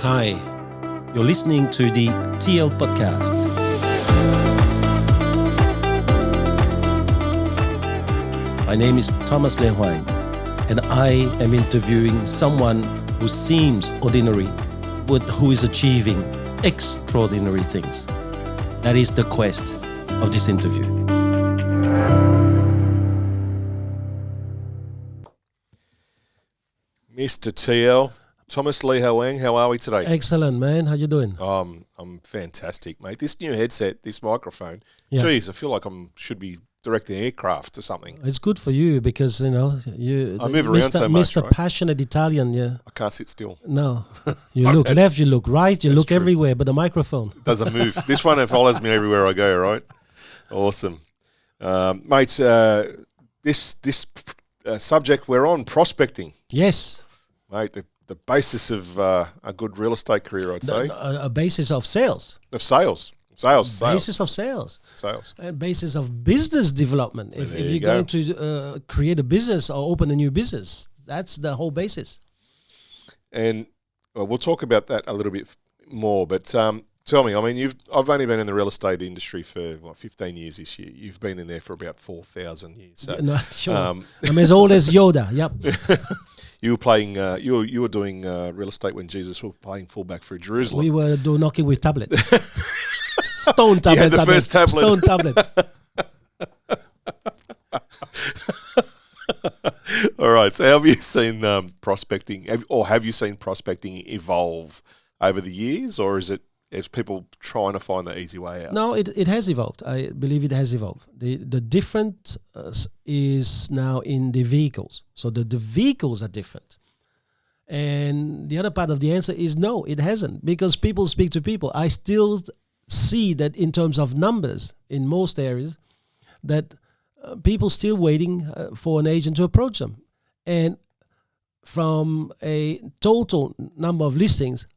Hi, you're listening to the TL Podcast. My name is Thomas Hoang, and I am interviewing someone who seems ordinary, but who is achieving extraordinary things. That is the quest of this interview. Mr. TL, Thomas Lee Hoang, how are we today? Excellent, man. How you doing? I'm fantastic, mate. This new headset, this microphone, Yeah. geez, I feel like should be directing aircraft or something. It's good for you because, you know, I move around so much, Mr. right? Passionate Italian, yeah. I can't sit still. No. You look left, you look right, you look true. everywhere, but the microphone. Doesn't move. This one follows me everywhere I go, right? Awesome. Mate, this subject we're on, prospecting. Yes. Mate, the basis of a good real estate career, I'd say. A basis of sales. Of sales. Sales. Basis of sales. Sales. A basis of business development. If There you're you going go. to create a business or open a new business, that's the whole basis. And we'll talk about that a little bit more. But tell me, I mean, I've only been in the real estate industry for 15 years this year. You've been in there for about 4,000 years. So, No, sure. I'm as old as Yoda. Yep. you were playing. You were doing real estate when Jesus was playing fullback for Jerusalem. We were door knocking with tablets. Stone tablets. You had the first tablet. Stone tablets. All right. So, have you seen prospecting, have you seen prospecting evolve over the years, or is people trying to find the easy way out? No, it has evolved. I believe it has evolved. The different is now in the vehicles. So the vehicles are different. And the other part of the answer is no, it hasn't, because people speak to people. I still see that in terms of numbers in most areas, that people still waiting for an agent to approach them. And from a total number of listings,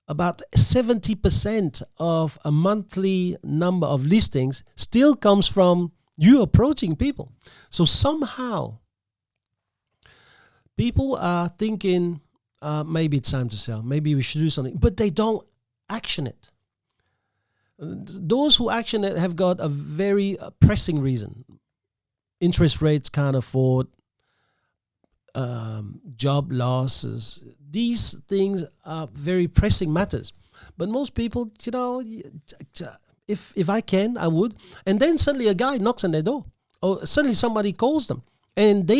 about 70% of a monthly number of listings still comes from you approaching people. So somehow people are thinking, maybe it's time to sell, maybe we should do something, but they don't action it. Those who action it have got a very pressing reason. Interest rates can't afford, job losses. These things are very pressing matters. But most people, you know, if I can, I would. And then suddenly a guy knocks on their door, or suddenly somebody calls them, and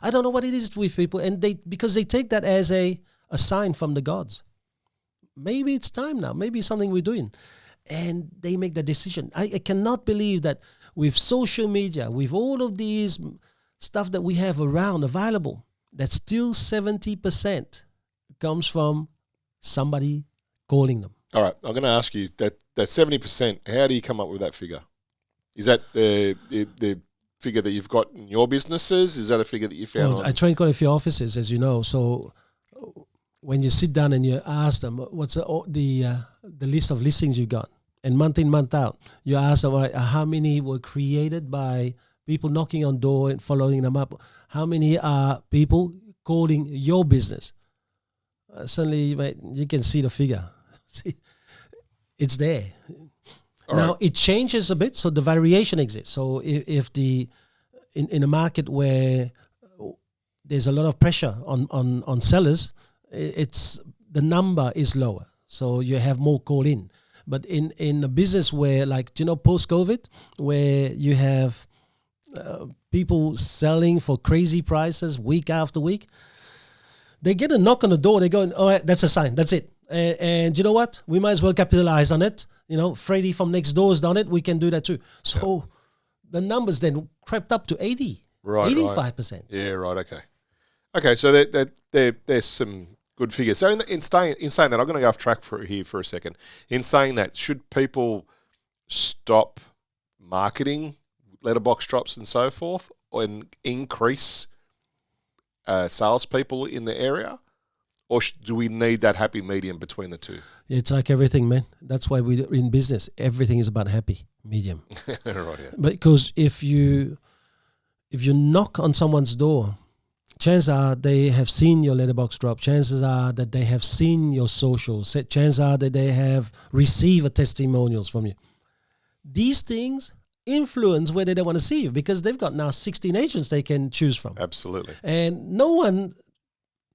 I don't know what it is with people, and because they take that as a sign from the gods. Maybe it's time now. Maybe it's something we're doing. And they make the decision. I cannot believe that with social media, with all of these stuff that we have around available, that still 70% comes from somebody calling them. All right, I'm going to ask you that 70%. How do you come up with that figure? Is that the figure that you've got in your businesses? Is that a figure that you found? Well, I train quite a few offices, as you know. So when you sit down and you ask them, what's the list of listings you got, and month in, month out, you ask them, all right, how many were created by people knocking on door and following them up? How many are people calling your business? Suddenly, mate, you can see the figure. See, it's there. All now, right. it changes a bit, so the variation exists. So if in a market where there's a lot of pressure on sellers, the number is lower. So you have more call in. But in a business where, like, you know, post-COVID, where you have people selling for crazy prices week after week, they get a knock on the door. They go, all right, that's a sign. That's it. And you know what? We might as well capitalize on it. You know, Freddie from next door's done it. We can do that too. So the numbers then crept up to 80, Right, 85%. Yeah, right. Okay. Okay, so there's some good figures. So in saying that, I'm going to go off track here for a second. In saying that, should people stop marketing letterbox drops and so forth, and increase salespeople in the area, or do we need that happy medium between the two? It's like everything, man. That's why we're in business. Everything is about happy medium. Right. Yeah. Because if you knock on someone's door, chances are they have seen your letterbox drop. Chances are that they have seen your socials. Chances are that they have received a testimonials from you. These things influence whether they want to see you, because they've got now 16 agents they can choose from. Absolutely. And no one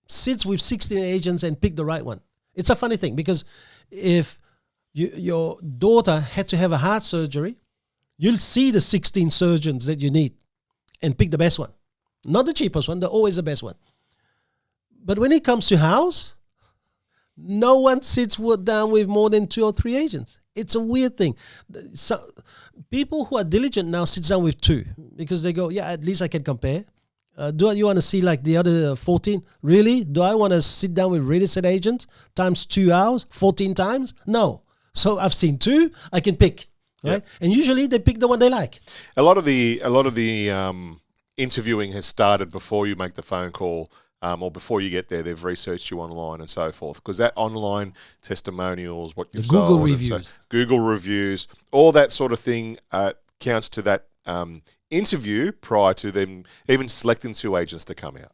sits with 16 agents and pick the right one. It's a funny thing, because if your daughter had to have a heart surgery, you'll see the 16 surgeons that you need and pick the best one. Not the cheapest one, they're always the best one. But when it comes to house, no one sits down with more than 2 or 3 agents. It's a weird thing. So people who are diligent now sit down with 2, because they go, yeah, at least I can compare. Do you want to see like the other 14? Really? Do I want to sit down with real estate agents times 2 hours, 14 times? No. So I've seen 2, I can pick. Right? Yeah. And usually they pick the one they like. A lot of the interviewing has started before you make the phone call, or before you get there. They've researched you online and so forth, because that online testimonials, what you've sold, Google reviews, Google reviews, all that sort of thing counts to that interview prior to them even selecting 2 agents to come out.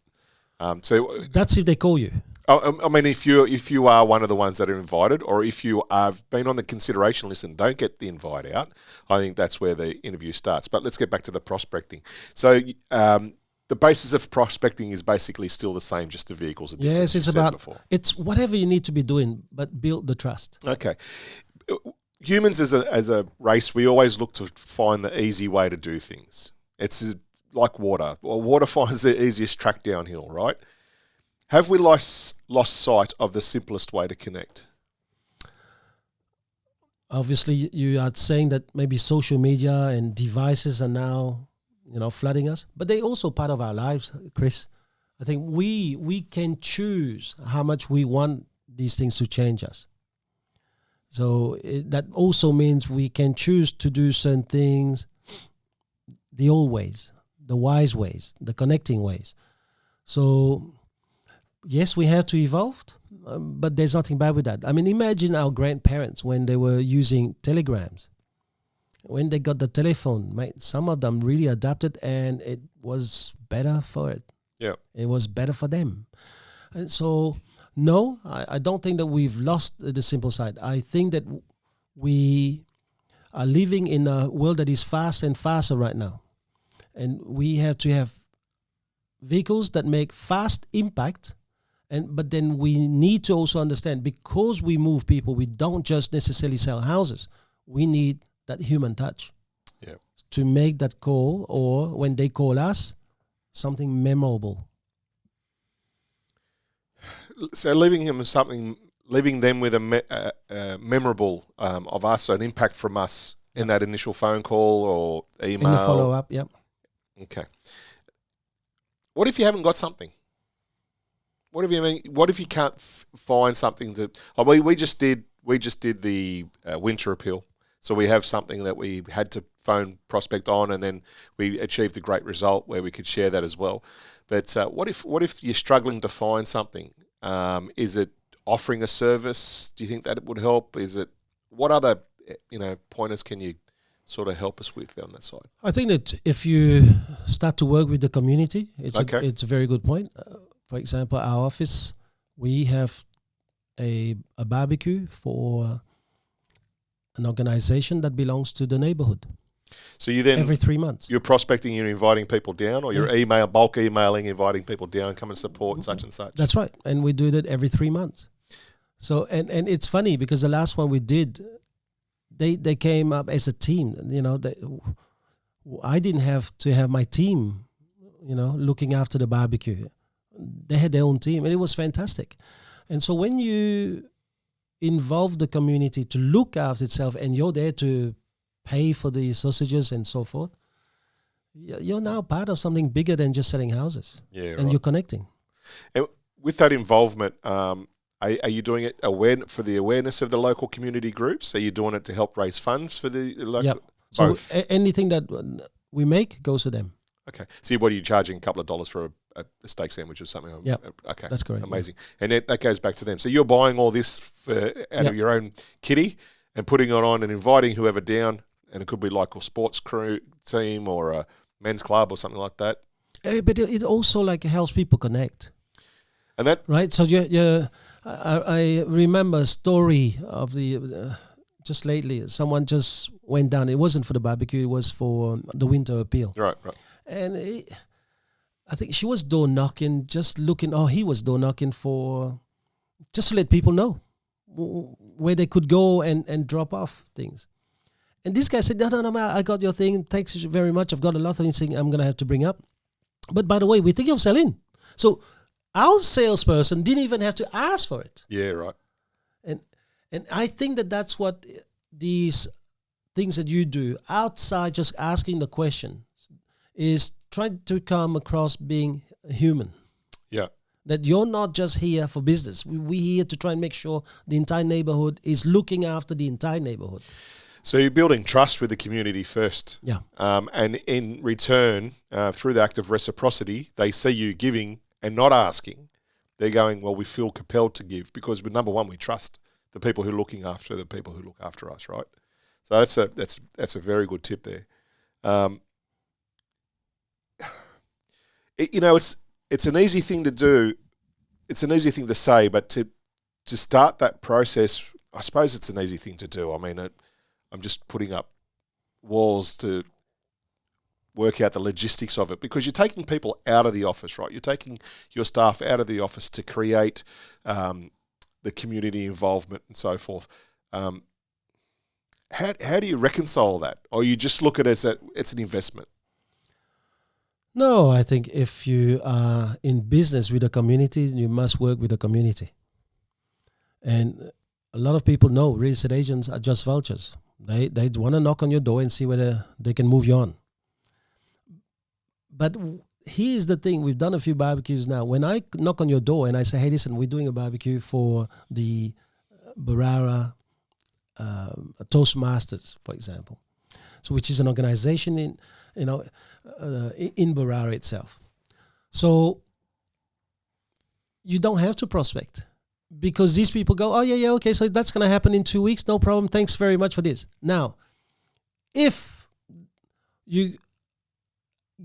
So that's if they call you. I mean, if you are one of the ones that are invited, or if you have been on the consideration list and don't get the invite out, I think that's where the interview starts. But let's get back to the prospecting. So the basis of prospecting is basically still the same, just the vehicles are different. Yes, it's about before. It's whatever you need to be doing, but build the trust. Okay. Humans as a race, we always look to find the easy way to do things. It's like water. Well, water finds the easiest track downhill, right? Have we lost sight of the simplest way to connect? Obviously, you are saying that maybe social media and devices are now, flooding us, but they're also part of our lives, Chris. I think we can choose how much we want these things to change us. So that also means we can choose to do certain things the old ways, the wise ways, the connecting ways. So yes, we have to evolve, but there's nothing bad with that. I mean, imagine our grandparents when they were using telegrams. When they got the telephone, mate, some of them really adapted, and it was better for it. Yeah, it was better for them. And so, no, I don't think that we've lost the simple side. I think that we are living in a world that is fast and faster right now, and we have to have vehicles that make fast impact. But then we need to also understand, because we move people, we don't just necessarily sell houses. We need that human touch to make that call, or when they call us, something memorable. So leaving them with a memorable of us, an impact from us in that initial phone call or email. In the follow-up, yep. Okay. What if you haven't got something? What if you can't find something that? We just did the winter appeal, so we have something that we had to phone prospect on, and then we achieved a great result where we could share that as well. But what if you're struggling to find something? Is it offering a service? Do you think that it would help? Is it, what other pointers can you sort of help us with on that side? I think that if you start to work with the community, it's a very good point. For example, our office, we have a barbecue for an organization that belongs to the neighborhood. So you then every 3 months you're prospecting, you're inviting people down, or you're bulk emailing, inviting people down, come and support such and such. That's right, and we do that every 3 months. So and it's funny because the last one we did, they came up as a team. I didn't have to have my team, looking after the barbecue. They had their own team, and it was fantastic. And so when you involve the community to look after itself, and you're there to pay for the sausages and so forth, you're now part of something bigger than just selling houses. Yeah, and you're connecting. And with that involvement, are you doing it for the awareness of the local community groups? Are you doing it to help raise funds for the local? Yeah. So anything that we make goes to them. Okay. So what are you charging? A couple of dollars for a steak sandwich or something? Yeah. Okay. That's correct. Amazing. Yeah. And that goes back to them. So you're buying all this out of your own kitty and putting it on and inviting whoever down, and it could be like a sports crew team or a men's club or something like that. But it also like helps people connect, And that, right? So I remember a story of the just lately. Someone just went down. It wasn't for the barbecue. It was for the winter appeal. right. And I think she was door knocking, just looking. Oh, he was door knocking for just to let people know where they could go and drop off things. And this guy said, no, I got your thing. Thanks very much. I've got a lot of things I'm going to have to bring up. But by the way, we think of selling. So our salesperson didn't even have to ask for it. Yeah, right. And I think that's what these things that you do outside just asking the question is trying to come across being human. Yeah. That you're not just here for business. We're here to try and make sure the entire neighborhood is looking after the entire neighborhood. So you're building trust with the community first. Yeah. And in return, through the act of reciprocity, they see you giving and not asking. They're going, well, we feel compelled to give because, number one, we trust the people who are looking after the people who look after us, right? So that's a very good tip there. It's an easy thing to do. It's an easy thing to say, but to start that process, I suppose it's an easy thing to do. I mean, I'm just putting up walls to work out the logistics of it because you're taking people out of the office, right? You're taking your staff out of the office to create the community involvement and so forth. How do you reconcile that? Or you just look at it as it's an investment? No, I think if you are in business with a community, you must work with the community. And a lot of people know real estate agents are just vultures. They want to knock on your door and see whether they can move you on. But here's the thing. We've done a few barbecues now. When I knock on your door and I say, hey, listen, we're doing a barbecue for the Barara Toastmasters, for example. So which is an organization in Barara itself. So you don't have to prospect because these people go, oh, yeah, okay, so that's going to happen in 2 weeks. No problem. Thanks very much for this. Now, if you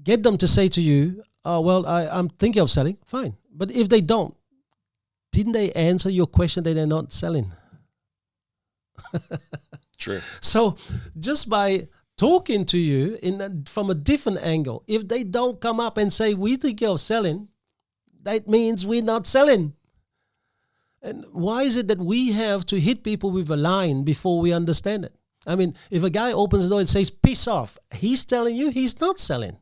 get them to say to you, oh, well, I'm thinking of selling, fine. But if they don't, didn't they answer your question that they're not selling? True. So just by talking to you from a different angle, if they don't come up and say, we think you're selling, that means we're not selling. And why is it that we have to hit people with a line before we understand it? I mean, if a guy opens the door and says, piss off, he's telling you he's not selling.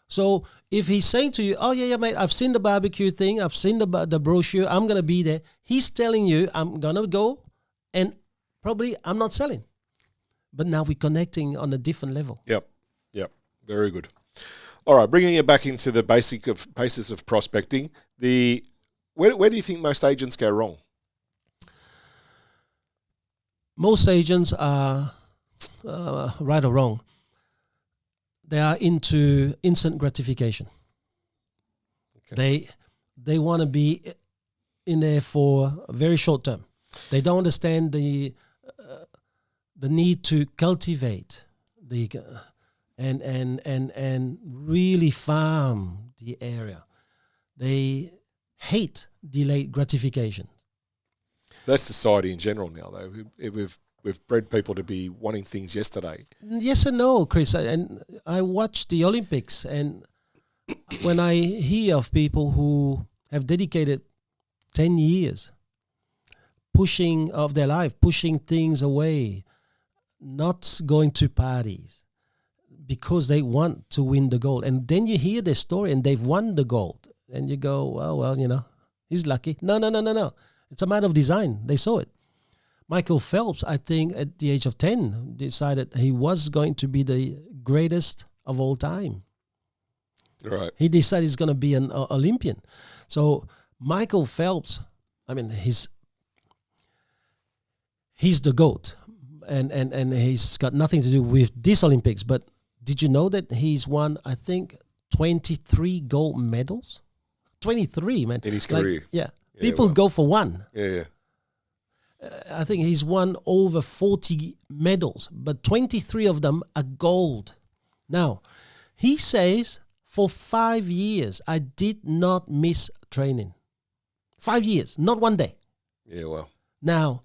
So if he's saying to you, oh, yeah, mate, I've seen the barbecue thing, I've seen the brochure, I'm going to be there. He's telling you, I'm going to go and probably I'm not selling. But now we're connecting on a different level. Yep. Very good. All right, bringing it back into the basis of prospecting, where do you think most agents go wrong? Most agents are, right or wrong, they are into instant gratification. Okay. They want to be in there for a very short term. They don't understand the need to cultivate and really farm the area. They hate delayed gratification. That's society in general now, though. We've bred people to be wanting things yesterday. Yes and no, Chris. And I watch the Olympics, and when I hear of people who have dedicated 10 years of their life, pushing things away, not going to parties because they want to win the gold. And then you hear their story and they've won the gold. And you go, well, he's lucky. No. It's a matter of design. They saw it. Michael Phelps, I think at the age of 10, decided he was going to be the greatest of all time. Right. He decided he's going to be an Olympian. So Michael Phelps, I mean, he's the GOAT. And he's got nothing to do with this Olympics. But did you know that he's won, I think, 23 gold medals? 23, man. In his career. Yeah. People go for one. Yeah. I think he's won over 40 medals, but 23 of them are gold. Now, he says For 5 years, I did not miss training. 5 years, not one day. Yeah, well. Now,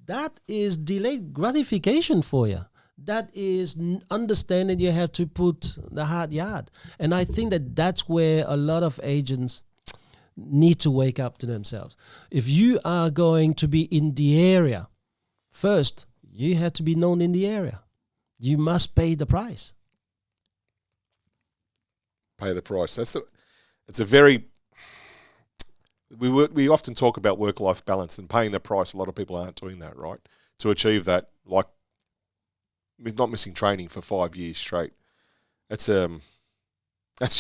that is delayed gratification for you. That is understanding you have to put the hard yard. And I think that that's where a lot of agents need to wake up to themselves. If you are going to be in the area, first, you have to be known in the area. You must pay the price. Pay the price. It's a very... We often talk about work-life balance and paying the price. A lot of people aren't doing that, right? To achieve that, like not missing training for 5 years straight. That's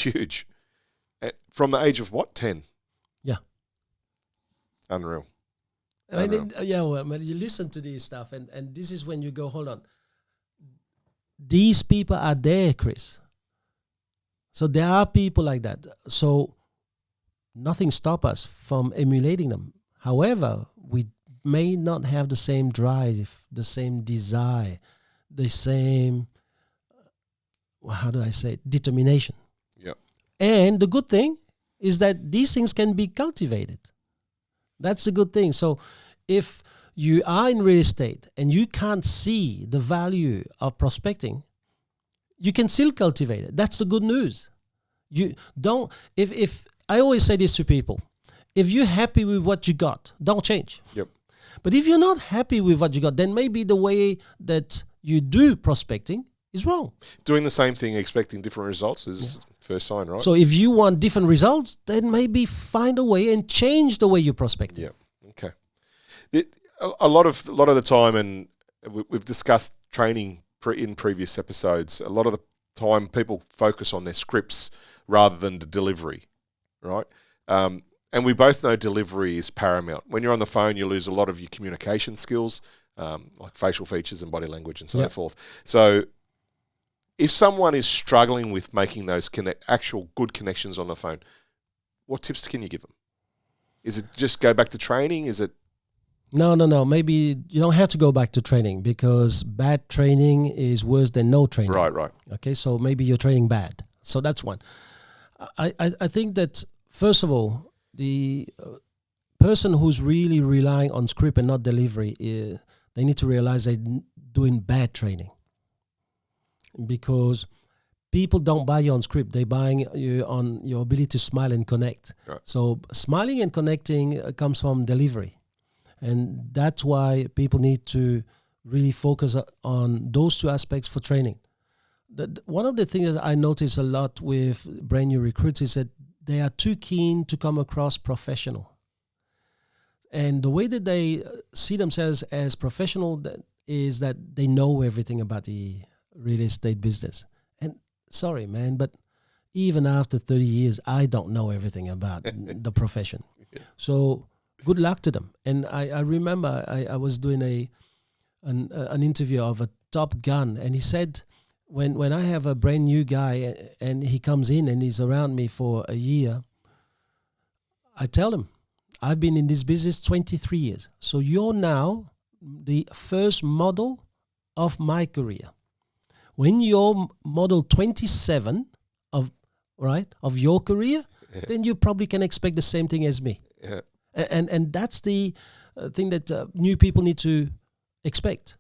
huge. From the age of what, 10? Yeah. Unreal. I mean, when you listen to this stuff, and this is when you go, hold on. These people are there, Chris. So there are people like that. So nothing stops us from emulating them. However, we may not have the same drive, the same desire, the same, how do I say it, determination. Yeah. And the good thing is that these things can be cultivated. That's a good thing. So if you are in real estate and you can't see the value of prospecting, you can still cultivate it. That's the good news. You don't, if I always say this to people, if you're happy with what you got, don't change. Yep. But if you're not happy with what you got, then maybe the way that you do prospecting is wrong. Doing the same thing, expecting different results is first sign, right? So if you want different results, then maybe find a way and change the way you prospect. Yeah. Okay. A lot of the time, and we've discussed training in previous episodes, a lot of the time people focus on their scripts rather than the delivery, right? And we both know delivery is paramount. When you're on the phone, you lose a lot of your communication skills, like facial features and body language and so forth. So if someone is struggling with making those actual good connections on the phone, what tips can you give them? Is it just go back to training? Is it? No. Maybe you don't have to go back to training, because bad training is worse than no training. Right. Okay, so maybe you're training bad. So that's one. I think that, first of all, the person who's really relying on script and not delivery, they need to realize they're doing bad training. Because people don't buy you on script, they're buying you on your ability to smile and connect. Right. So smiling and connecting comes from delivery. And that's why people need to really focus on those two aspects for training. One of the things that I notice a lot with brand new recruits is that they are too keen to come across professional. And the way that they see themselves as professional is that they know everything about the real estate business. And sorry, man, but even after 30 years, I don't know everything about the profession. Yeah. So good luck to them. And I remember I was doing an interview of a Top Gun, and he said, when I have a brand new guy and he comes in and he's around me for a year, I tell him, I've been in this business 23 years. So you're now the first model of my career. When you're model 27 of your career, then you probably can expect the same thing as me. Yeah. And that's the thing that new people need to expect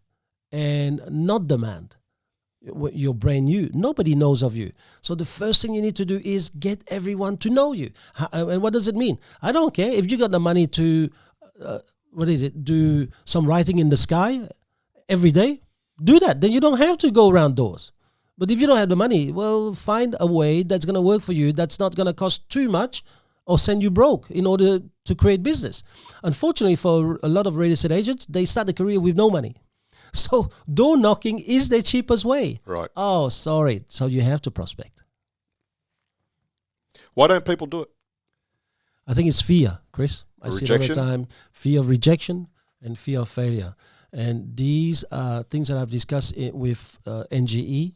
and not demand. You're brand new. Nobody knows of you. So the first thing you need to do is get everyone to know you. And what does it mean? I don't care if you got the money to, do some writing in the sky every day. Do that. Then you don't have to go around doors. But if you don't have the money, well, find a way that's going to work for you, that's not going to cost too much or send you broke in order to create business. Unfortunately, for a lot of real estate agents, they start a career with no money. So door knocking is the cheapest way. Right. Oh, sorry. So you have to prospect. Why don't people do it? I think it's fear, Chris. I see it all the time. Fear of rejection and fear of failure. And these are things that I've discussed with NGE.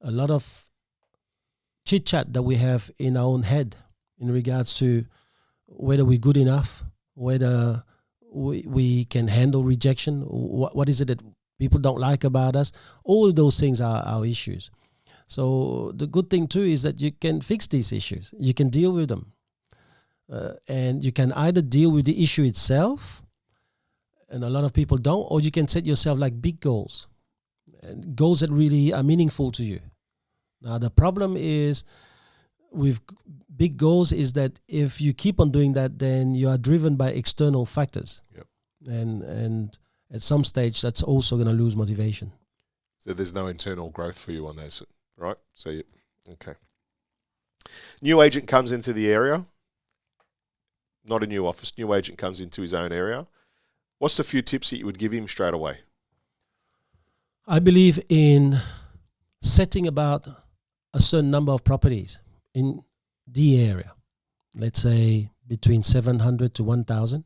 A lot of chit-chat that we have in our own head in regards to whether we're good enough, whether we can handle rejection, what is it that people don't like about us. All of those things are our issues. So the good thing too is that you can fix these issues. You can deal with them. And you can either deal with the issue itself, and a lot of people don't, or you can set yourself like big goals, and goals that really are meaningful to you. Now, the problem is with big goals is that if you keep on doing that, then you are driven by external factors. Yep. And at some stage, that's also going to lose motivation. So there's no internal growth for you on those, right? So, okay. New agent comes into the area. Not a new office. New agent comes into his own area. What's the few tips that you would give him straight away? I believe in setting about a certain number of properties in the area. Let's say between 700 to 1,000.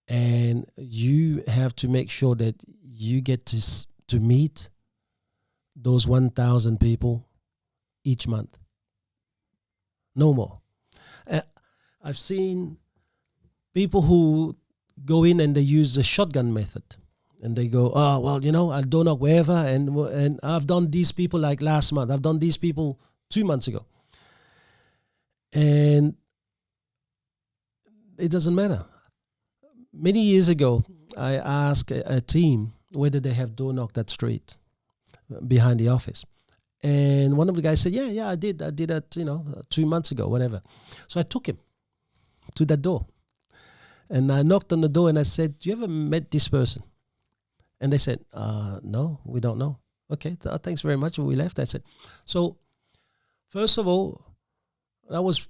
And you have to make sure that you get to meet those 1,000 people each month. No more. I've seen people who go in and they use the shotgun method, and they go, oh, well, I'll door knock wherever, and I've done these people like last month. I've done these people 2 months ago. And it doesn't matter. Many years ago, I asked a team whether they have door knocked that street behind the office. And one of the guys said, yeah, I did. I did that, 2 months ago, whatever. So I took him to that door. And I knocked on the door and I said, do you ever met this person? And they said, no, we don't know. Okay, thanks very much. And we left. I said, so first of all, that was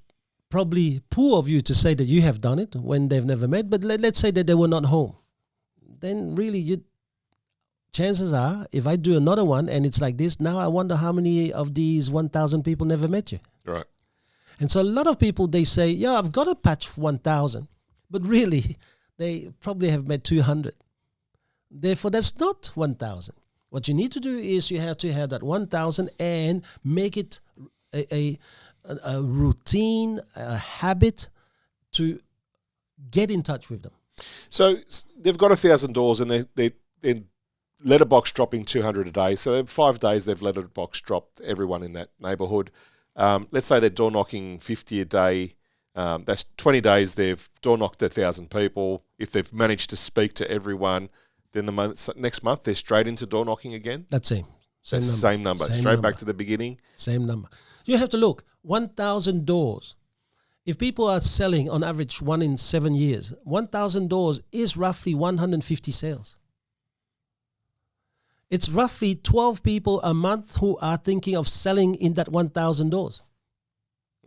probably poor of you to say that you have done it when they've never met. But let's say that they were not home. Then really, chances are, if I do another one and it's like this, now I wonder how many of these 1,000 people never met you. Right. And so a lot of people, they say, yeah, I've got a patch 1,000. But really, they probably have met 200. Therefore, that's not 1,000. What you need to do is you have to have that 1,000 and make it a routine, a habit to get in touch with them. So they've got 1,000 doors and they're letterbox dropping 200 a day. So 5 days they've letterbox dropped everyone in that neighbourhood. Let's say they're door knocking 50 a day. That's 20 days they've door knocked 1,000 people. If they've managed to speak to everyone, then next month they're straight into door knocking again. That's same number. Straight back to the beginning. Same number. You have to look, 1,000 doors. If people are selling on average 1 in 7 years, 1,000 doors is roughly 150 sales. It's roughly 12 people a month who are thinking of selling in that 1,000 doors.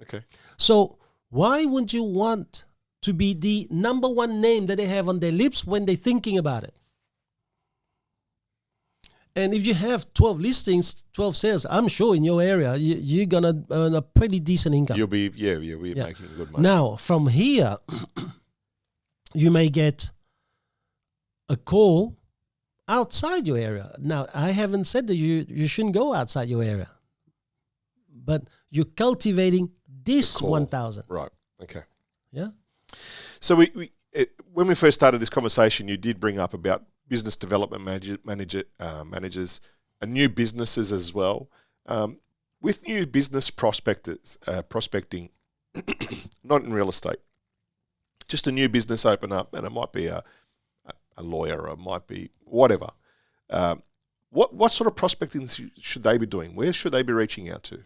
Okay. So why would you want to be the number one name that they have on their lips when they're thinking about it? And if you have 12 listings, 12 sales, I'm sure in your area, you're going to earn a pretty decent income. You'll be making good money. Now, from here, you may get a call outside your area. Now, I haven't said that you shouldn't go outside your area, but you're cultivating this 1,000. Right. Okay. Yeah. So when we first started this conversation, you did bring up about business development managers and new businesses as well. With new business prospecting, not in real estate, just a new business open up, and it might be a lawyer, or it might be whatever. What sort of prospecting should they be doing? Where should they be reaching out to?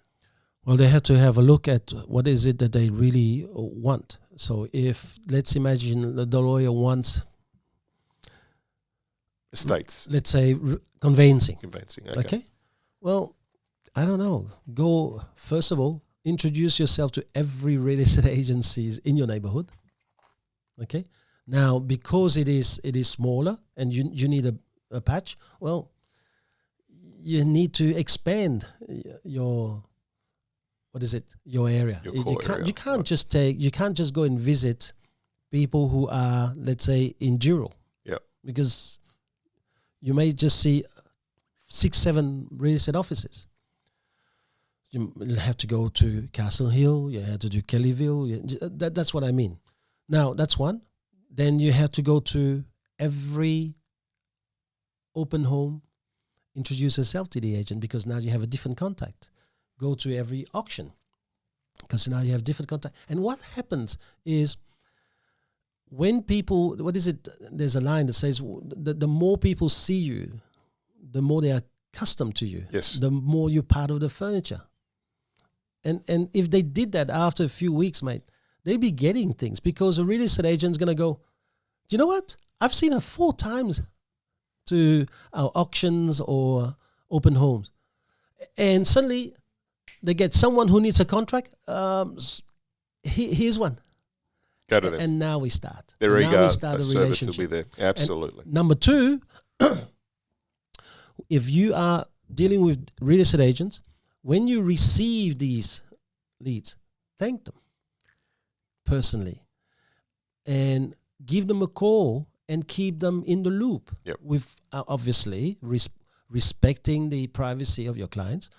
Well, they have to have a look at what is it that they really want. So if, let's imagine the lawyer wants estates. Let's say conveyancing. Okay. Well, I don't know. Go, first of all, introduce yourself to every real estate agencies in your neighborhood. Okay. Now, because it is smaller and you need a patch, well, you need to expand your area. You can't just go and visit people who are, let's say, in Dural. Yeah. Because you may just see 6-7 real estate offices. You have to go to Castle Hill. You have to do Kellyville. That's what I mean. Now, that's one. Then you have to go to every open home, introduce yourself to the agent, because now you have a different contact. go to every auction, because now you have different contact. And what happens is, when people, what is it? There's a line that says, the more people see you, the more they are accustomed to you. Yes. The more you're part of the furniture. And if they did that after a few weeks, mate, they'd be getting things, because a real estate agent's going to go, do you know what? I've seen her 4 times to our auctions or open homes. And suddenly they get someone who needs a contract. Here's one. Go to them. And now we start. There you now go. we start The a service will relationship. be there. Absolutely. And number 2, if you are dealing with real estate agents, when you receive these leads, thank them personally and give them a call and keep them in the loop. Yep. With obviously respecting the privacy of your clients.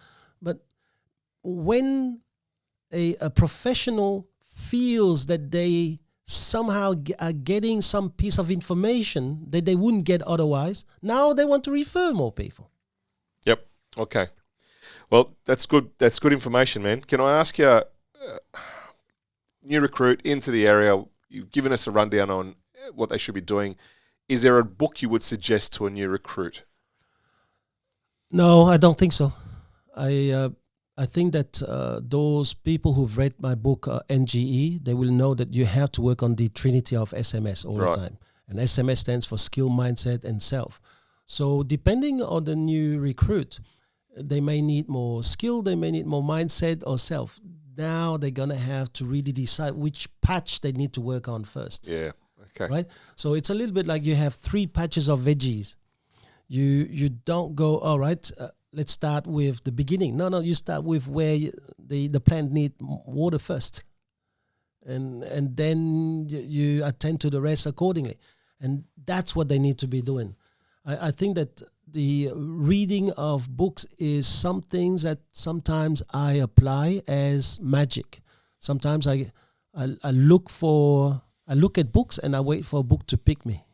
But when a professional feels that they somehow are getting some piece of information that they wouldn't get otherwise, now they want to refer more people. Yep. Okay. Well, that's good. That's good information, man. Can I ask you, new recruit into the area, you've given us a rundown on what they should be doing. Is there a book you would suggest to a new recruit? No, I don't think so. I think that those people who've read my book, NGE, they will know that you have to work on the trinity of SMS all the time. And SMS stands for skill, mindset, and self. So depending on the new recruit, they may need more skill, they may need more mindset or self. Now they're going to have to really decide which patch they need to work on first. Yeah, okay. Right? So it's a little bit like you have 3 patches of veggies. You don't go, all right, let's start with the beginning. No, you start with where the plant need water first. And then you attend to the rest accordingly. And that's what they need to be doing. I think that the reading of books is some things that sometimes I apply as magic. Sometimes I look at books and I wait for a book to pick me.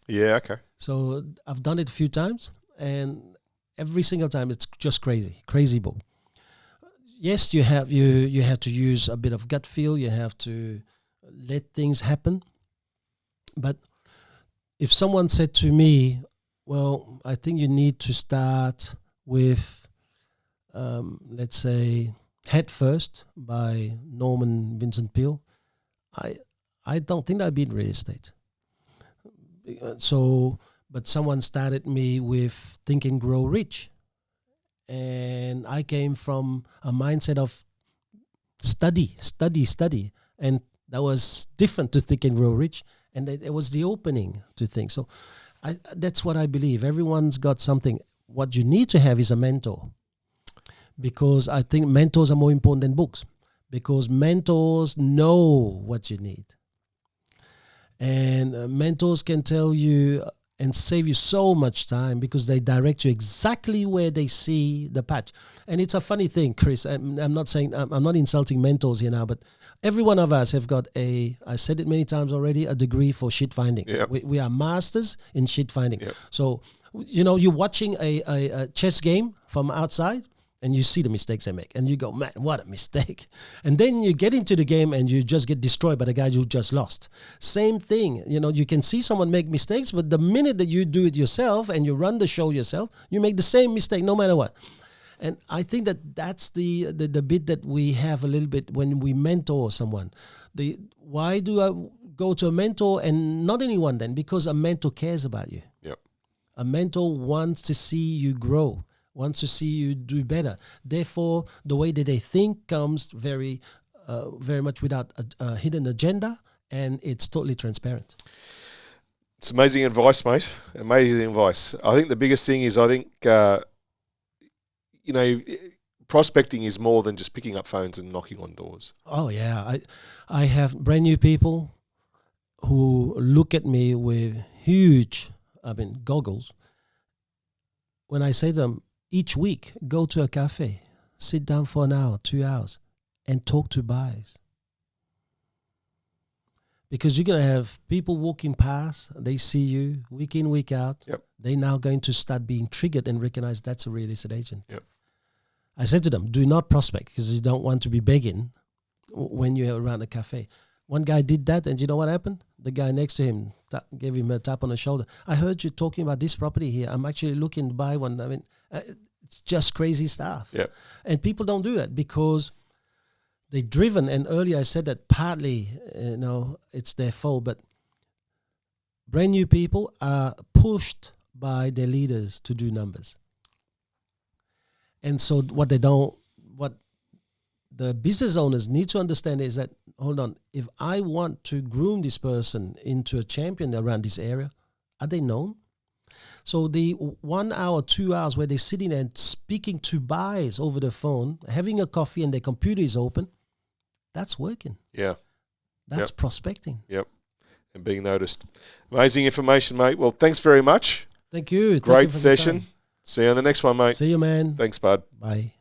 Yeah, okay. So I've done it a few times, and every single time it's just crazy book. Yes, you have to use a bit of gut feel. You have to let things happen. But if someone said to me, well, I think you need to start with, let's say, Head First by Norman Vincent Peale, I don't think I'd be in real estate. So, but someone started me with Think and Grow Rich. And I came from a mindset of study. And that was different to Think and Grow Rich. And it was the opening to think. So that's what I believe. Everyone's got something. What you need to have is a mentor. Because I think mentors are more important than books. Because mentors know what you need. And mentors can tell you and save you so much time because they direct you exactly where they see the patch. And it's a funny thing, Chris. I'm not saying, I'm not insulting mentors here now, but every one of us have got I said it many times already, a degree for shit finding. Yep. We are masters in shit finding. Yep. So, you're watching a chess game from outside, and you see the mistakes they make. And you go, man, what a mistake. And then you get into the game and you just get destroyed by the guy you just lost. Same thing. You can see someone make mistakes, but the minute that you do it yourself and you run the show yourself, you make the same mistake no matter what. And I think that's the bit that we have a little bit when we mentor someone. Why do I go to a mentor and not anyone then? Because a mentor cares about you. Yep. A mentor wants to see you grow. Wants to see you do better. Therefore, the way that they think comes very much without a hidden agenda, and it's totally transparent. It's amazing advice, mate. Amazing advice. I think the biggest thing is prospecting is more than just picking up phones and knocking on doors. Oh yeah, I have brand new people who look at me with huge, goggles. When I say to them, each week, go to a cafe, sit down for an hour, 2 hours, and talk to buyers. Because you're going to have people walking past, they see you week in, week out. Yep. They're now going to start being triggered and recognize that's a real estate agent. Yep. I said to them, do not prospect because you don't want to be begging when you're around a cafe. One guy did that, and you know what happened? The guy next to him gave him a tap on the shoulder. I heard you talking about this property here. I'm actually looking to buy one. I mean, it's just crazy stuff. Yeah. And people don't do that because they're driven. And earlier I said that partly, it's their fault, but brand new people are pushed by their leaders to do numbers. And so what the business owners need to understand is that, hold on, if I want to groom this person into a champion around this area, are they known? So the 1 hour, 2 hours where they're sitting and speaking to buyers over the phone, having a coffee and their computer is open, that's working. Yeah. That's prospecting. Yep. And being noticed. Amazing information, mate. Well, thanks very much. Thank you. Great session. See you on the next one, mate. See you, man. Thanks, bud. Bye.